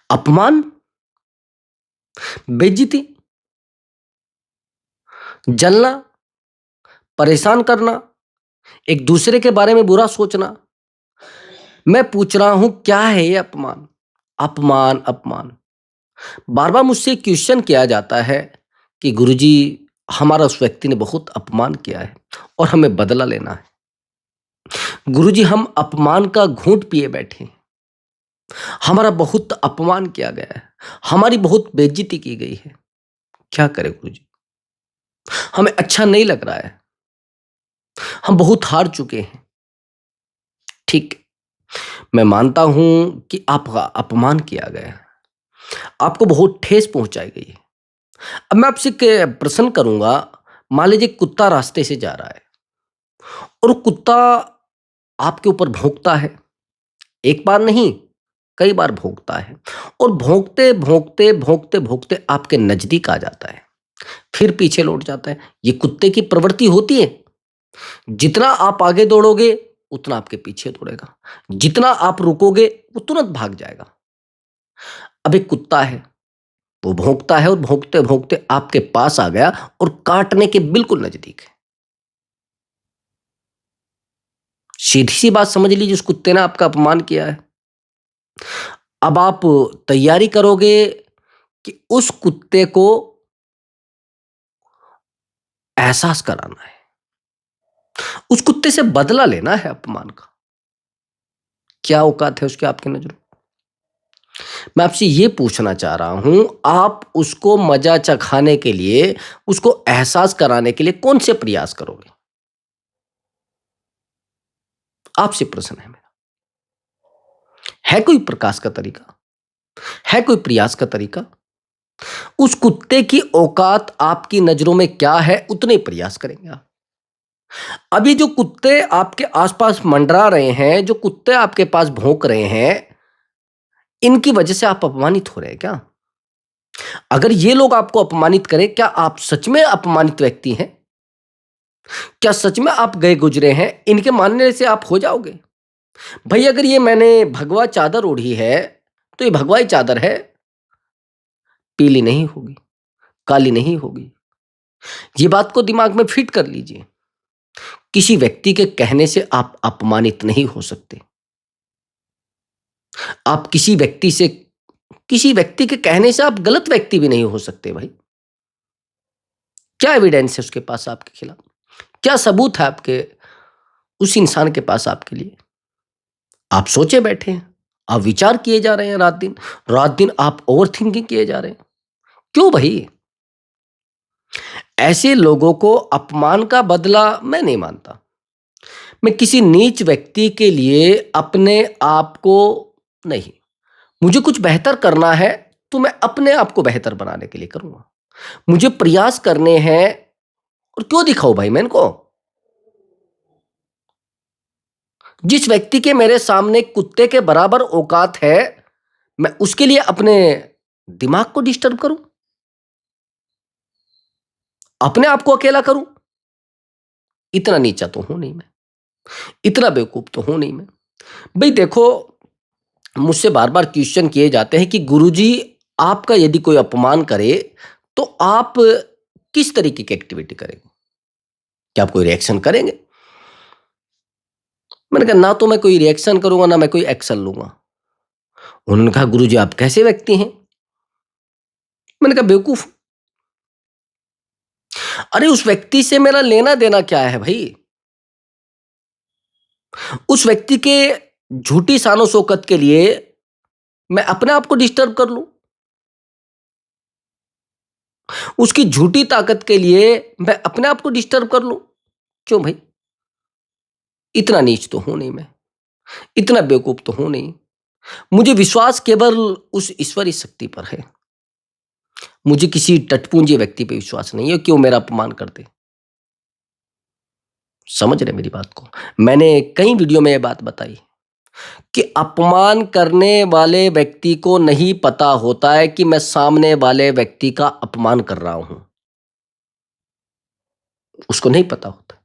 अपमान, बेइज्जती, जलना, परेशान करना, एक दूसरे के बारे में बुरा सोचना। मैं पूछ रहा हूं क्या है ये अपमान? अपमान, अपमान। बार बार मुझसे क्वेश्चन किया जाता है कि गुरुजी, हमारा उस व्यक्ति ने बहुत अपमान किया है और हमें बदला लेना है। गुरुजी, हम अपमान का घूंट पिए बैठे हैं। हमारा बहुत अपमान किया गया है, हमारी बहुत बेइज्जती की गई है। क्या करें गुरुजी? हमें अच्छा नहीं लग रहा है, हम बहुत हार चुके हैं। ठीक है, मैं मानता हूं कि आपका अपमान किया गया है, आपको बहुत ठेस पहुंचाई गई है। अब मैं आपसे एक प्रश्न करूंगा। मान लीजिए कुत्ता रास्ते से जा रहा है और कुत्ता आपके ऊपर भौंकता है। एक बार नहीं, कई बार भौंकता है और भौंकते भौंकते भौंकते भौंकते आपके नजदीक आ जाता है, फिर पीछे लौट जाता है। ये कुत्ते की प्रवृत्ति होती है। जितना आप आगे दौड़ोगे उतना आपके पीछे दौड़ेगा, जितना आप रुकोगे वो तुरंत भाग जाएगा। अब एक कुत्ता है, वो भौंकता है और भौंकते भौंकते आपके पास आ गया और काटने के बिल्कुल नजदीक है। सीधी सी बात समझ लीजिए, उस कुत्ते ने आपका अपमान किया है। अब आप तैयारी करोगे कि उस कुत्ते को एहसास कराना है, उस कुत्ते से बदला लेना है अपमान का। क्या औकात है उसकी आपकी नजरों में? मैं आपसे ये पूछना चाह रहा हूं, आप उसको मजा चखाने के लिए, उसको एहसास कराने के लिए कौन से प्रयास करोगे? आपसे प्रश्न है मेरा। है कोई प्रकाश का तरीका? है कोई प्रयास का तरीका? उस कुत्ते की औकात आपकी नजरों में क्या है, उतने प्रयास करेंगे आप। अभी जो कुत्ते आपके आसपास मंडरा रहे हैं, जो कुत्ते आपके पास भौंक रहे हैं, इनकी वजह से आप अपमानित हो रहे हैं क्या? अगर ये लोग आपको अपमानित करें, क्या आप सच में अपमानित व्यक्ति हैं? क्या सच में आप गए गुजरे हैं? इनके मानने से आप हो जाओगे? भाई, अगर ये मैंने भगवा चादर ओढ़ी है, तो ये भगवा ही चादर है, पीली नहीं होगी, काली नहीं होगी। ये बात को दिमाग में फिट कर लीजिए। किसी व्यक्ति के कहने से आप अपमानित नहीं हो सकते। आप किसी व्यक्ति के कहने से आप गलत व्यक्ति भी नहीं हो सकते भाई। क्या एविडेंस है उसके पास आपके खिलाफ? क्या सबूत है आपके उस इंसान के पास आपके लिए? आप सोचे बैठे हैं, आप विचार किए जा रहे हैं रात दिन आप ओवर थिंकिंग किए जा रहे हैं। क्यों भाई? ऐसे लोगों को अपमान का बदला मैं नहीं मानता। मैं किसी नीच व्यक्ति के लिए अपने आप को नहीं, मुझे कुछ बेहतर करना है तो मैं अपने आप को बेहतर बनाने के लिए करूंगा। मुझे प्रयास करने हैं, और क्यों दिखाऊं भाई मैं इनको? जिस व्यक्ति के मेरे सामने कुत्ते के बराबर औकात है, मैं उसके लिए अपने दिमाग को डिस्टर्ब करूं, अपने आप को अकेला करूं? इतना नीचा तो हूं नहीं मैं, इतना बेवकूफ तो हूं नहीं मैं। भाई देखो, मुझसे बार बार क्वेश्चन किए जाते हैं कि गुरुजी, आपका यदि कोई अपमान करे तो आप किस तरीके की एक्टिविटी करेंगे? क्या आप कोई रिएक्शन करेंगे? मैंने कहा ना तो मैं कोई रिएक्शन करूंगा, ना मैं कोई एक्शन लूंगा। उन्होंने कहा गुरुजी, आप कैसे व्यक्ति हैं? मैंने कहा बेवकूफ। अरे उस व्यक्ति से मेरा लेना देना क्या है भाई? उस व्यक्ति के झूठी शानो शौकत के लिए मैं अपने आप को डिस्टर्ब कर लूं? उसकी झूठी ताकत के लिए मैं अपने आप को डिस्टर्ब कर लूं? क्यों भाई? इतना नीच तो हूं नहीं मैं, इतना बेवकूफ तो हूं नहीं। मुझे विश्वास केवल उस ईश्वरी शक्ति पर है। मुझे किसी टटपूंजी व्यक्ति पे विश्वास नहीं है, क्यों मेरा अपमान कर दे। समझ रहे मेरी बात को? मैंने कई वीडियो में यह बात बताई कि अपमान करने वाले व्यक्ति को नहीं पता होता है कि मैं सामने वाले व्यक्ति का अपमान कर रहा हूं। उसको नहीं पता होता।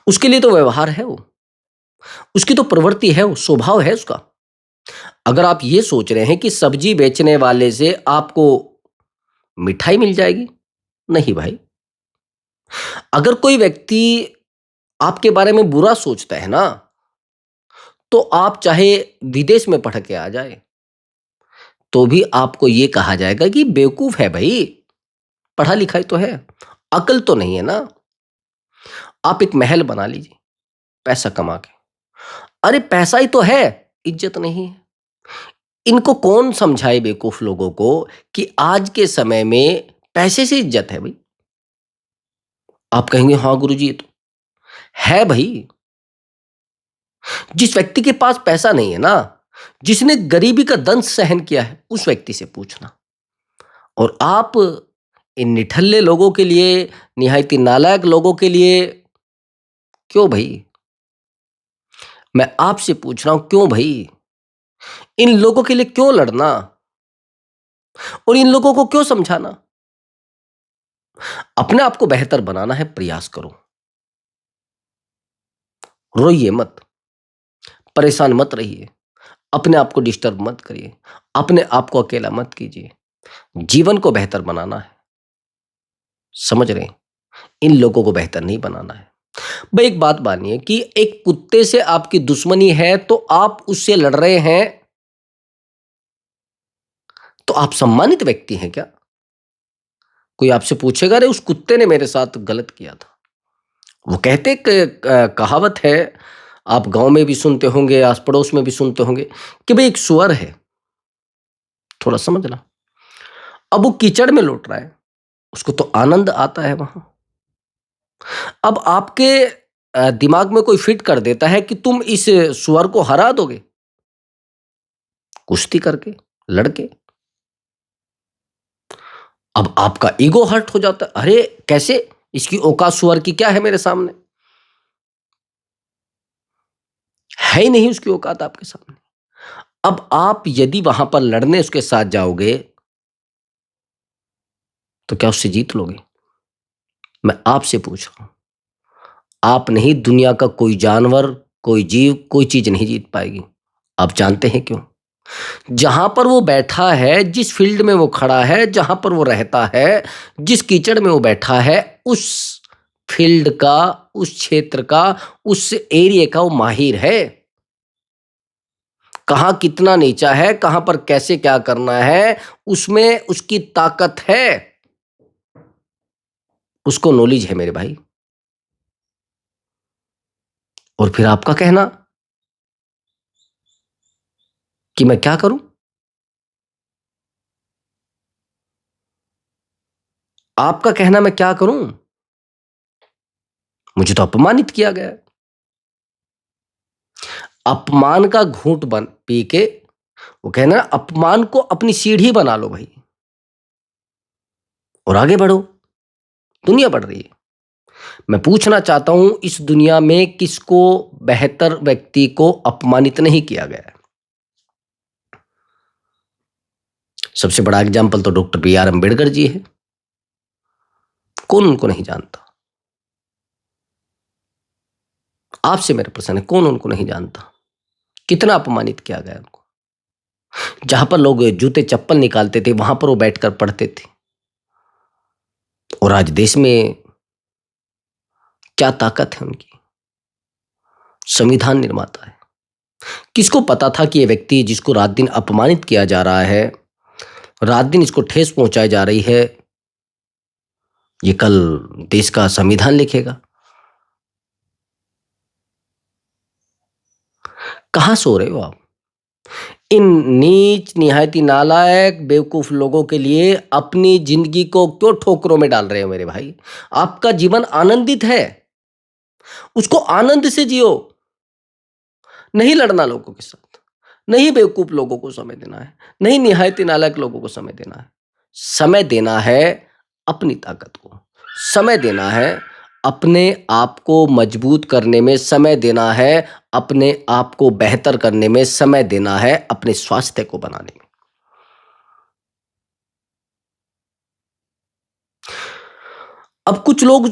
उसके लिए तो व्यवहार है वो, उसकी तो प्रवृत्ति है, वो स्वभाव है उसका। अगर आप ये सोच रहे हैं कि सब्जी बेचने वाले से आपको मिठाई मिल जाएगी, नहीं भाई। अगर कोई व्यक्ति आपके बारे में बुरा सोचता है ना, तो आप चाहे विदेश में पढ़ के आ जाए, तो भी आपको ये कहा जाएगा कि बेवकूफ है भाई, पढ़ा लिखा ही तो है, अकल तो नहीं है ना। आप एक महल बना लीजिए पैसा कमा के, अरे पैसा ही तो है, इज्जत नहीं है। इनको कौन समझाए बेवकूफ लोगों को कि आज के समय में पैसे से इज्जत है भाई। आप कहेंगे हाँ गुरुजी, ये तो है भाई। जिस व्यक्ति के पास पैसा नहीं है ना, जिसने गरीबी का दंश सहन किया है, उस व्यक्ति से पूछना। और आप इन निठल्ले लोगों के लिए, निहायती नालायक लोगों के लिए, क्यों भाई? मैं आपसे पूछ रहा हूं, क्यों भाई? इन लोगों के लिए क्यों लड़ना और इन लोगों को क्यों समझाना? अपने आप को बेहतर बनाना है, प्रयास करो। रोइए मत, परेशान मत रहिए, अपने आप को डिस्टर्ब मत करिए, अपने आप को अकेला मत कीजिए। जीवन को बेहतर बनाना है, समझ रहे हैं? इन लोगों को बेहतर नहीं बनाना है। भाई एक बात मानिए कि एक कुत्ते से आपकी दुश्मनी है, तो आप उससे लड़ रहे हैं, तो आप सम्मानित व्यक्ति हैं क्या? कोई आपसे पूछेगा, अरे उस कुत्ते ने मेरे साथ गलत किया था। वो कहते कहावत है, आप गांव में भी सुनते होंगे, आस पड़ोस में भी सुनते होंगे, कि भाई एक सुअर है, थोड़ा समझना। अब वो कीचड़ में लौट रहा है, उसको तो आनंद आता है वहां। अब आपके दिमाग में कोई फिट कर देता है कि तुम इस सुअर को हरा दोगे कुश्ती करके, लड़के। अब आपका ईगो हर्ट हो जाता है, अरे कैसे, इसकी औकात सुअर की क्या है मेरे सामने? है ही नहीं उसकी औकात आपके सामने। अब आप यदि वहां पर लड़ने उसके साथ जाओगे, तो क्या उससे जीत लोगे? मैं आपसे पूछ रहा हूं, आप नहीं, दुनिया का कोई जानवर, कोई जीव, कोई चीज नहीं जीत पाएगी। आप जानते हैं क्यों? जहां पर वो बैठा है, जिस फील्ड में वो खड़ा है, जहां पर वो रहता है, जिस कीचड़ में वो बैठा है, उस फील्ड का, उस क्षेत्र का, उस एरिया का वो माहिर है। कहाँ कितना नीचा है, कहाँ पर कैसे क्या करना है, उसमें उसकी ताकत है, उसको नॉलेज है मेरे भाई। और फिर आपका कहना कि मैं क्या करूं? आपका कहना मैं क्या करूं? मुझे तो अपमानित किया गया है। अपमान का घूंट बन पी के, वो कहना अपमान को अपनी सीढ़ी बना लो भाई, और आगे बढ़ो। दुनिया बढ़ रही है। मैं पूछना चाहता हूं, इस दुनिया में किसको बेहतर व्यक्ति को अपमानित नहीं किया गया है? सबसे बड़ा एग्जाम्पल तो doctor B are Ambedkar ji है। कौन उनको नहीं जानता? आपसे मेरा प्रश्न है, कौन उनको नहीं जानता? कितना अपमानित किया गया उनको। जहां पर लोग जूते चप्पल निकालते थे, वहां पर वो बैठकर पढ़ते थे। और आज देश में क्या ताकत है उनकी, संविधान निर्माता है। किसको पता था कि ये व्यक्ति जिसको रात दिन अपमानित किया जा रहा है, रात दिन इसको ठेस पहुंचाई जा रही है, ये कल देश का संविधान लिखेगा? कहां सो रहे हो आप? इन नीच, निहायती नालायक, बेवकूफ लोगों के लिए अपनी जिंदगी को क्यों ठोकरों में डाल रहे हो मेरे भाई? आपका जीवन आनंदित है, उसको आनंद से जियो। नहीं लड़ना लोगों के साथ, नहीं बेवकूफ लोगों को समय देना है, नहीं निहायती नालायक लोगों को समय देना है। समय देना है अपनी ताकत को, समय देना है अपने आप को मजबूत करने में, समय देना है अपने आप को बेहतर करने में, समय देना है अपने स्वास्थ्य को बनाने में। अब कुछ लोग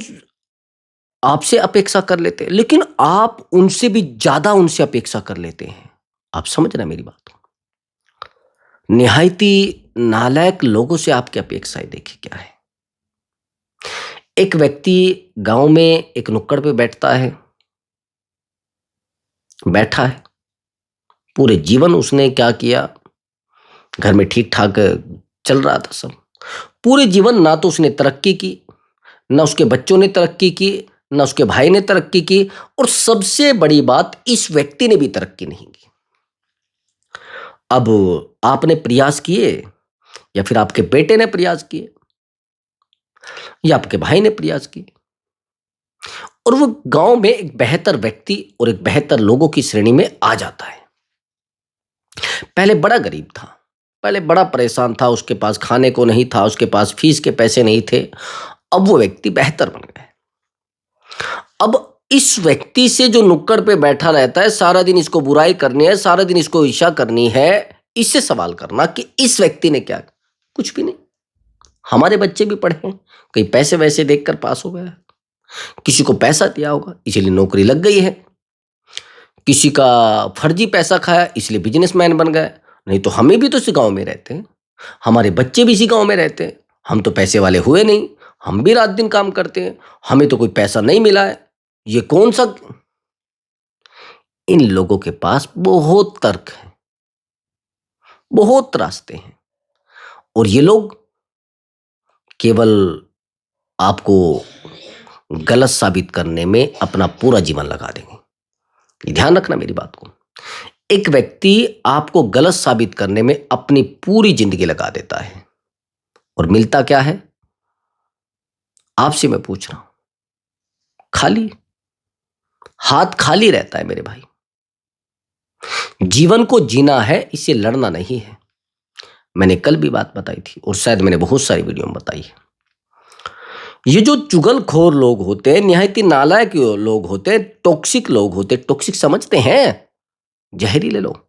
आपसे अपेक्षा कर लेते हैं, लेकिन आप उनसे भी ज्यादा उनसे अपेक्षा कर लेते हैं। आप समझ रहे हैं मेरी बात को? निहायती नालायक लोगों से आपकी अपेक्षाएं देखिए क्या है। एक व्यक्ति गांव में एक नुक्कड़ पे बैठा है। पूरे जीवन उसने क्या किया, घर में ठीक ठाक चल रहा था सब। पूरे जीवन ना तो उसने तरक्की की, ना उसके बच्चों ने तरक्की की, ना उसके भाई ने तरक्की की, और सबसे बड़ी बात, इस व्यक्ति ने भी तरक्की नहीं की। अब आपने प्रयास किए, या फिर आपके बेटे ने प्रयास किए, या आपके भाई ने प्रयास किए, और वो गांव में एक बेहतर व्यक्ति और एक बेहतर लोगों की श्रेणी में आ जाता है। पहले बड़ा गरीब था, पहले बड़ा परेशान था, उसके पास खाने को नहीं था, उसके पास फीस के पैसे नहीं थे। अब वो व्यक्ति बेहतर बन गए। अब इस व्यक्ति से जो नुक्कड़ पे बैठा रहता है, सारा दिन इसको बुराई करनी है, सारा दिन इसको ईर्ष्या करनी है, इससे सवाल करना कि इस व्यक्ति ने क्या, कुछ भी नहीं। हमारे बच्चे भी पढ़े हैं, कई पैसे वैसे देखकर पास हो गया, किसी को पैसा दिया होगा इसीलिए नौकरी लग गई है, किसी का फर्जी पैसा खाया इसलिए बिजनेसमैन बन गया। नहीं तो हमें भी तो इसी गांव में रहते हैं, हमारे बच्चे भी इसी गांव में रहते हैं, हम तो पैसे वाले हुए नहीं, हम भी रात दिन काम करते हैं, हमें तो कोई पैसा नहीं मिला है। ये कौन सा, इन लोगों के पास बहुत तर्क है, बहुत रास्ते हैं, और ये लोग केवल आपको गलत साबित करने में अपना पूरा जीवन लगा देंगे। ये ध्यान रखना मेरी बात को। एक व्यक्ति आपको गलत साबित करने में अपनी पूरी जिंदगी लगा देता है, और मिलता क्या है, आपसे मैं पूछ रहा हूं, खाली हाथ खाली रहता है मेरे भाई। जीवन को जीना है, इससे लड़ना नहीं है। मैंने कल भी बात बताई थी, और शायद मैंने बहुत सारी वीडियो में बताई है। ये जो चुगलखोर लोग होते हैं, निहायती नालायक लोग होते हैं, टॉक्सिक लोग होते हैं, टॉक्सिक समझते हैं, जहरीले लोग।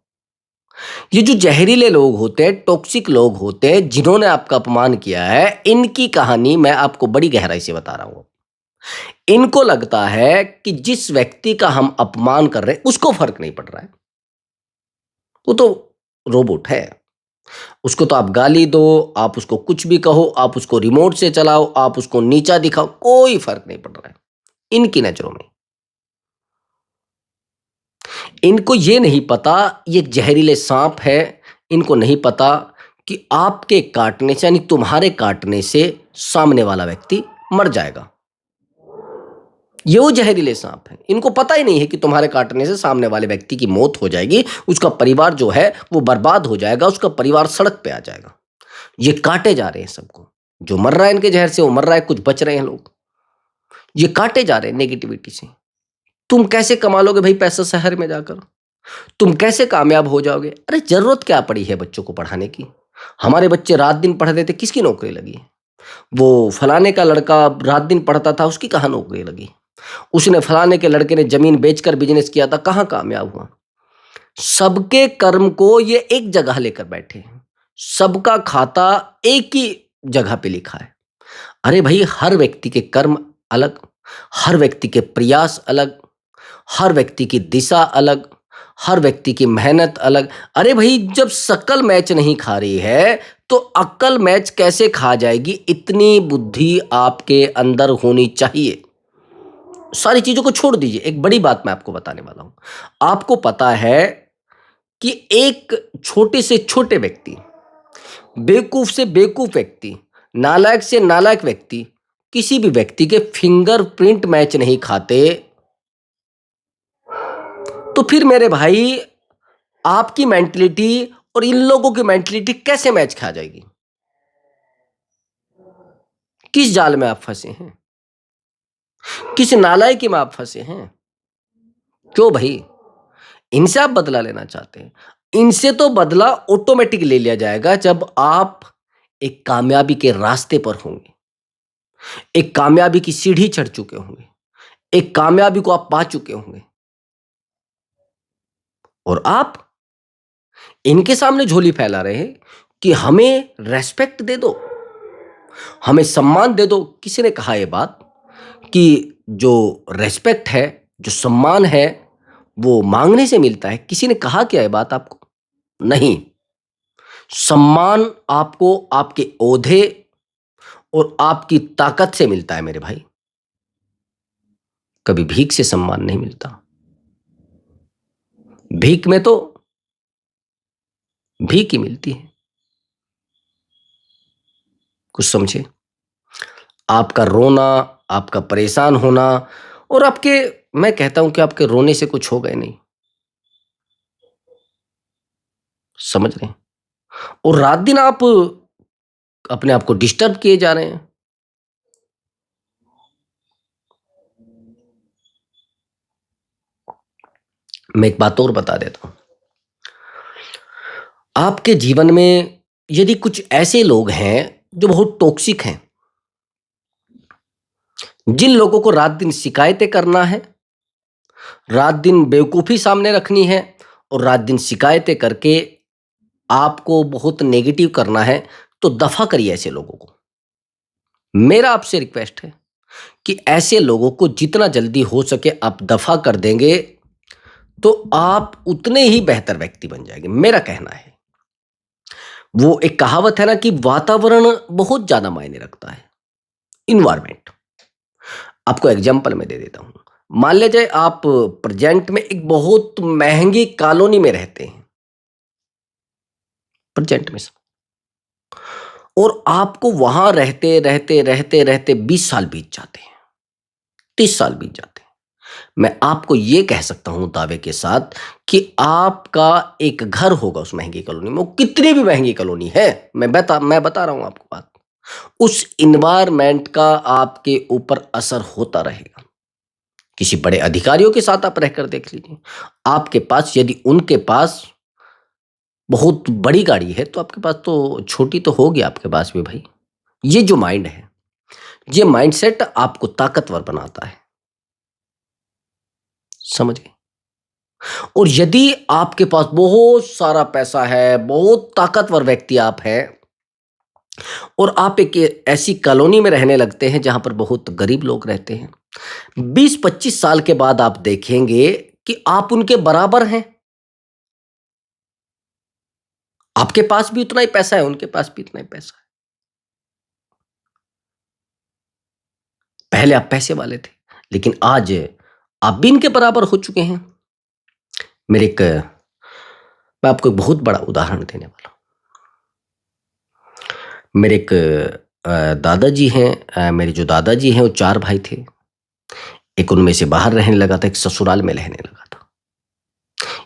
ये जो जहरीले लोग होते हैं, टॉक्सिक लोग होते हैं, जिन्होंने आपका अपमान किया है, इनकी कहानी मैं आपको बड़ी गहराई से बता रहा हूं। इनको लगता है कि जिस व्यक्ति का हम अपमान कर रहे हैं उसको फर्क नहीं पड़ रहा है, वो तो रोबोट है, उसको तो आप गाली दो, आप उसको कुछ भी कहो, आप उसको रिमोट से चलाओ, आप उसको नीचा दिखाओ, कोई फर्क नहीं पड़ रहा है इनकी नजरों में। इनको ये नहीं पता ये जहरीले सांप है, इनको नहीं पता कि आपके काटने से, यानी तुम्हारे काटने से सामने वाला व्यक्ति मर जाएगा। ये वो जहरीले सांप है, इनको पता ही नहीं है कि तुम्हारे काटने से सामने वाले व्यक्ति की मौत हो जाएगी, उसका परिवार जो है वो बर्बाद हो जाएगा, उसका परिवार सड़क पे आ जाएगा। ये काटे जा रहे हैं सबको, जो मर रहा है इनके जहर से वो मर रहा है, कुछ बच रहे हैं लोग, ये काटे जा रहे हैं नेगेटिविटी से। तुम कैसे कमा लोगे भाई पैसा शहर में जाकर, तुम कैसे कामयाब हो जाओगे? अरे जरूरत क्या पड़ी है बच्चों को पढ़ाने की? हमारे बच्चे रात दिन पढ़ रहे थे, किसकी नौकरी लगी? वो फलाने का लड़का रात दिन पढ़ता था, उसकी कहाँ नौकरी लगी? उसने फलाने के लड़के ने जमीन बेचकर बिजनेस किया था, कहाँ कामयाब हुआ? सबके कर्म को ये एक जगह लेकर बैठे हैं, सबका खाता एक ही जगह पे लिखा है। अरे भाई, हर व्यक्ति के कर्म अलग, हर व्यक्ति के प्रयास अलग, हर व्यक्ति की दिशा अलग, हर व्यक्ति की मेहनत अलग। अरे भाई, जब शकल मैच नहीं खा रही है तो अक्ल मैच कैसे खा जाएगी? इतनी बुद्धि आपके अंदर होनी चाहिए। सारी चीजों को छोड़ दीजिए, एक बड़ी बात मैं आपको बताने वाला हूं। आपको पता है कि एक छोटे से छोटे व्यक्ति, बेवकूफ से बेवकूफ व्यक्ति, नालायक से नालायक व्यक्ति, किसी भी व्यक्ति के फिंगरप्रिंट मैच नहीं खाते, तो फिर मेरे भाई आपकी मेंटलिटी और इन लोगों की मेंटलिटी कैसे मैच खा जाएगी? किस जाल में आप फंसे हैं? किस नालायकी में आप फंसे हैं? क्यों भाई? इनसे आप बदला लेना चाहते हैं? इनसे तो बदला ऑटोमेटिक ले लिया जाएगा जब आप एक कामयाबी के रास्ते पर होंगे, एक कामयाबी की सीढ़ी चढ़ चुके होंगे, एक कामयाबी को आप पा चुके होंगे, और आप इनके सामने झोली फैला रहे हैं कि हमें रेस्पेक्ट दे दो, हमें सम्मान दे दो। किसी ने कहा यह बात कि जो रेस्पेक्ट है, जो सम्मान है, वो मांगने से मिलता है। किसी ने कहा क्या ये बात आपको? नहीं। सम्मान आपको आपके ओहदे और आपकी ताकत से मिलता है मेरे भाई। कभी भीख से सम्मान नहीं मिलता। भीख में तो भीख ही मिलती है। कुछ समझे? आपका रोना, आपका परेशान होना और आपके, मैं कहता हूं कि आपके रोने से कुछ होगा ही नहीं। समझ रहे हैं? और रात दिन आप अपने आप को डिस्टर्ब किए जा रहे हैं। मैं एक बात और बता देता हूं। आपके जीवन में यदि कुछ ऐसे लोग हैं जो बहुत टॉक्सिक हैं, जिन लोगों को रात दिन शिकायतें करना है, रात दिन बेवकूफी सामने रखनी है और रात दिन शिकायतें करके आपको बहुत नेगेटिव करना है, तो दफा करिए ऐसे लोगों को। मेरा आपसे रिक्वेस्ट है कि ऐसे लोगों को जितना जल्दी हो सके आप दफा कर देंगे तो आप उतने ही बेहतर व्यक्ति बन जाएंगे, मेरा कहना है। वो एक कहावत है ना कि वातावरण बहुत ज्यादा मायने रखता है, इन्वायरमेंट। आपको एग्जांपल मैं दे देता हूं। मान लीजिए आप प्रेजेंट में एक बहुत महंगी कॉलोनी में रहते हैं, प्रेजेंट में, और आपको वहां रहते रहते रहते रहते 20 साल बीत जाते हैं, 30 साल बीत जाते हैं। मैं आपको यह कह सकता हूं दावे के साथ कि आपका एक घर होगा उस महंगी कॉलोनी में, वो कितनी भी महंगी कॉलोनी है, मैं बता रहा हूं आपको बात। उस इन्वायरमेंट का आपके ऊपर असर होता रहेगा। किसी बड़े अधिकारियों के साथ आप रहकर देख लीजिए। आपके पास यदि उनके पास बहुत बड़ी गाड़ी है तो आपके पास तो छोटी तो होगी आपके पास भी भाई। ये जो माइंड है, ये माइंडसेट आपको ताकतवर बनाता है। समझ गए? और यदि आपके पास बहुत सारा पैसा है, बहुत ताकतवर व्यक्ति आप हैं, और आप एक ऐसी कॉलोनी में रहने लगते हैं जहां पर बहुत गरीब लोग रहते हैं, 20-25 साल के बाद आप देखेंगे कि आप उनके बराबर हैं। आपके पास भी उतना ही पैसा है, उनके पास भी उतना ही पैसा है। पहले आप पैसे वाले थे, लेकिन आज आप भी इनके बराबर हो चुके हैं। मैं आपको एक बहुत बड़ा उदाहरण देने वाला हूं। मेरे एक दादाजी हैं। मेरे जो दादाजी हैं वो 4 भाई थे। एक उनमें से बाहर रहने लगा था, एक ससुराल में रहने लगा था।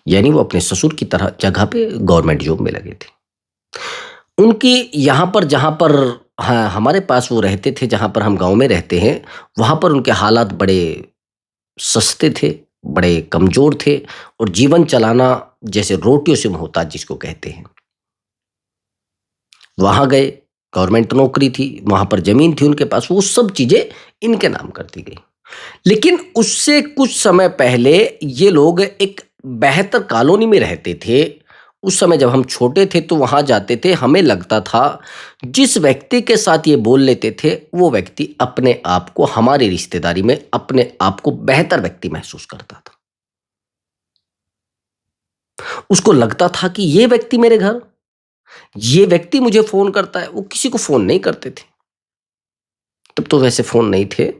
यानी वो अपने ससुर की तरह जगह पे गवर्नमेंट जॉब में लगे थे। उनकी यहाँ पर, जहाँ पर, हाँ, हमारे पास वो रहते थे, जहाँ पर हम गांव में रहते हैं, वहाँ पर उनके हालात बड़े सस्ते थे, बड़े कमजोर थे, और जीवन चलाना जैसे रोटियों से होता जिसको कहते हैं। वहां गए, गवर्नमेंट नौकरी थी, वहां पर जमीन थी उनके पास, वो सब चीजें इनके नाम कर दी गई। लेकिन उससे कुछ समय पहले ये लोग एक बेहतर कॉलोनी में रहते थे। उस समय जब हम छोटे थे तो वहां जाते थे, हमें लगता था जिस व्यक्ति के साथ ये बोल लेते थे वो व्यक्ति अपने आप को, हमारी रिश्तेदारी में अपने आप को बेहतर व्यक्ति महसूस करता था। उसको लगता था कि ये व्यक्ति मेरे घर, ये व्यक्ति मुझे फोन करता है। वो किसी को फोन नहीं करते थे, तब तो वैसे फोन नहीं थे।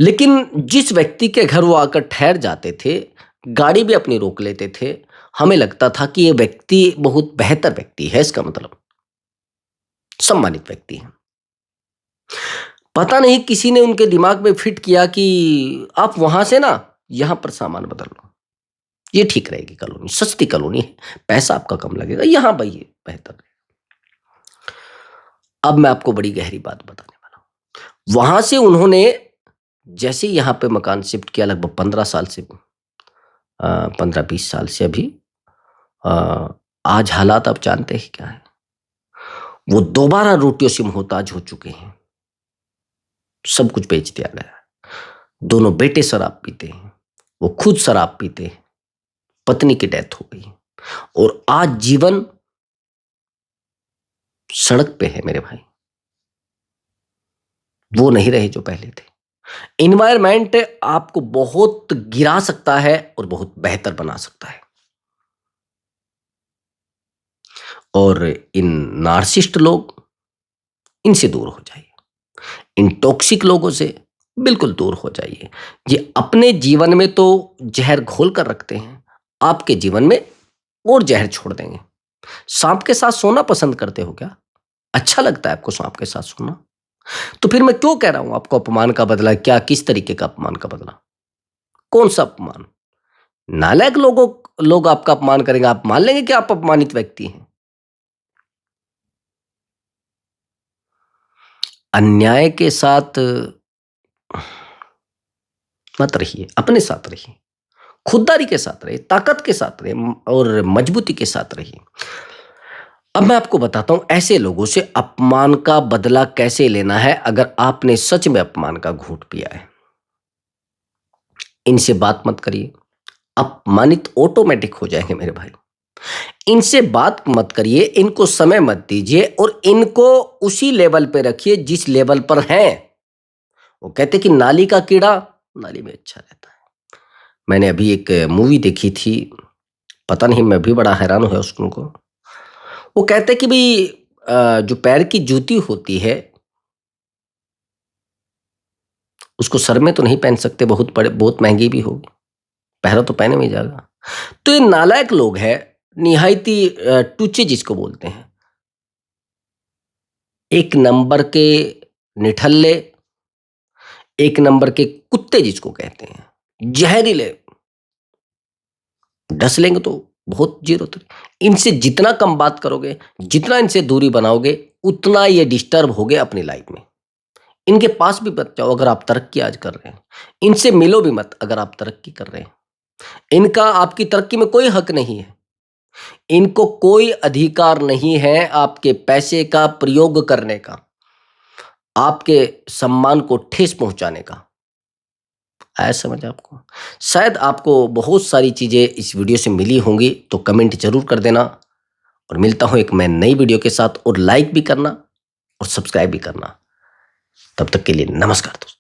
लेकिन जिस व्यक्ति के घर वो आकर ठहर जाते थे, गाड़ी भी अपनी रोक लेते थे, हमें लगता था कि ये व्यक्ति बहुत बेहतर व्यक्ति है, इसका मतलब सम्मानित व्यक्ति है। पता नहीं किसी ने उनके दिमाग में फिट किया कि आप वहां से ना यहां पर सामान बदल लो, ये ठीक रहेगी, कॉलोनी सस्ती कॉलोनी है, पैसा आपका कम लगेगा, यहां भाई ये बेहतर है। अब मैं आपको बड़ी गहरी बात बताने वाला हूं। वहां से उन्होंने जैसे ही यहाँ पे मकान शिफ्ट किया, लगभग 15 साल से, 15-20 साल से अभी, अ, आज हालात आप जानते हैं क्या है। वो दोबारा रोटियों से मोहताज हो चुके हैं। सब कुछ बेच दिया गया। दोनों बेटे शराब पीते हैं, वो खुद शराब पीते हैं, पत्नी की डेथ हो गई, और आज जीवन सड़क पे है मेरे भाई। वो नहीं रहे जो पहले थे। इन्वायरमेंट आपको बहुत गिरा सकता है और बहुत बेहतर बना सकता है। और इन नार्सिस्ट लोग, इनसे दूर हो जाइए। इन टॉक्सिक लोगों से बिल्कुल दूर हो जाइए। ये अपने जीवन में तो जहर घोल कर रखते हैं, आपके जीवन में और जहर छोड़ देंगे। सांप के साथ सोना पसंद करते हो क्या? अच्छा लगता है आपको सांप के साथ सोना? तो फिर मैं क्यों कह रहा हूं आपको अपमान का बदला? क्या, किस तरीके का अपमान का बदला? कौन सा अपमान? नालायक लोग आपका अपमान करेंगे, आप मान लेंगे कि आप अपमानित व्यक्ति हैं। अन्याय के साथ मत रहिए, अपने साथ रहिए, खुददारी के साथ रहिए, ताकत के साथ रहिए और मजबूती के साथ रहिए। अब मैं आपको बताता हूं ऐसे लोगों से अपमान का बदला कैसे लेना है अगर आपने सच में अपमान का घूंट पिया है। इनसे बात मत करिए, अपमानित ऑटोमेटिक हो जाएंगे मेरे भाई। इनसे बात मत करिए, इनको समय मत दीजिए और इनको उसी लेवल पे रखिए जिस लेवल पर हैं। वो कहते कि नाली का कीड़ा नाली में अच्छा रहता है। मैंने अभी एक मूवी देखी थी, पता नहीं, मैं भी बड़ा हैरान हुआ उसको। वो कहते कि भाई जो पैर की जूती होती है उसको सर में तो नहीं पहन सकते, बहुत महंगी भी होगी, पहरा तो पहने में जाएगा। तो ये नालायक लोग हैं, निहायती टूचे जिसको बोलते हैं, एक नंबर के निठल्ले, एक नंबर के कुत्ते जिसको कहते हैं, जहरीले, डस लेंगे तो बहुत जीरो तक। इनसे जितना कम बात करोगे, जितना इनसे दूरी बनाओगे, उतना ये डिस्टर्ब होगे अपनी लाइफ में। इनके पास भी मत जाओ अगर आप तरक्की आज कर रहे हैं, इनसे मिलो भी मत अगर आप तरक्की कर रहे हैं। इनका आपकी तरक्की में कोई हक नहीं है, इनको कोई अधिकार नहीं है आपके पैसे का प्रयोग करने का, आपके सम्मान को ठेस पहुंचाने का। आया समझ आपको? शायद आपको बहुत सारी चीजें इस वीडियो से मिली होंगी, तो कमेंट जरूर कर देना। और मिलता हूं एक मैं नई वीडियो के साथ, और लाइक भी करना और सब्सक्राइब भी करना। तब तक के लिए नमस्कार दोस्तों।